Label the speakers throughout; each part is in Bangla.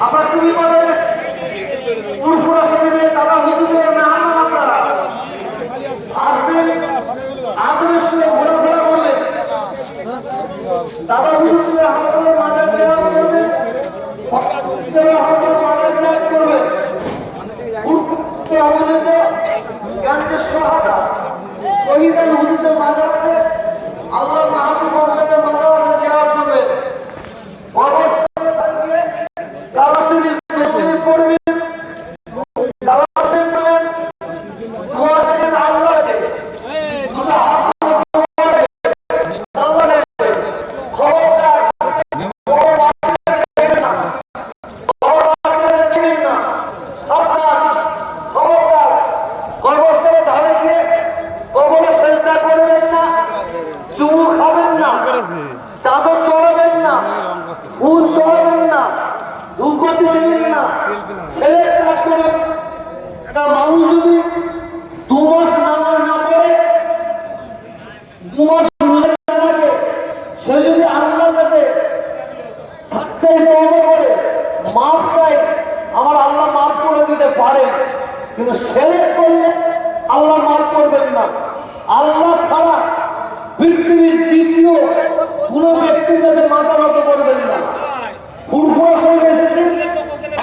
Speaker 1: আপনার তুমি বলে পুরপুরা শরীরে দাদা হুজুরের নাম আপনারা আসবেন, আদরের সঙ্গে ঘোরাফেরা করবেন, দাদা হুজুরের হাতে মাঝে দেওয়া করবে, হাতে মাঝে দেওয়া করবে, জ্ঞানকে সহায়তা শহীদের হুজুরের মাজারাতে আল্লাহ মাহবুব আল্লাহের মাজারাতে দেওয়া করবে। চাদর চড়াবেন না, ফুল চড়াবেন না, ধূপকাঠি দেবেন না, ছেলের কাজ করবেন। একটা মানুষ যদি 2 মাস নামাজ না পড়ে, 2 মাস থাকে, সে যদি আল্লাহর কাছে সাচ্চাই তওবা করে মাফ চায়, আমার আল্লাহ মাফ করে দিতে পারে। কিন্তু ছেলে করলে আল্লাহ মাফ করবেন না। আল্লাহ ছাড়া পৃথিবীর দ্বিতীয় কোন ব্যক্তির কাছে মাথা নত করবেন না। ফুরফুরা সঙ্গে এসেছেন,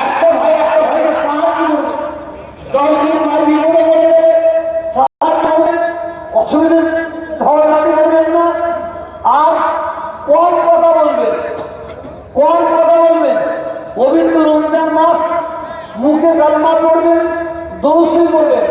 Speaker 1: একটা ভাইকে সাহায্য করবেন, 10 জন ভাই বিপদে পড়ে যাবে, সাহায্য করবেন, অসুবিধা ঝগড়াঝাটি করবেন না। আর কম কথা বলবেন, কম কথা বলবেন। পবিত্র রমজান মাস, মুখে কালমা পড়বেন, দরুদ শরীফ পড়বেন।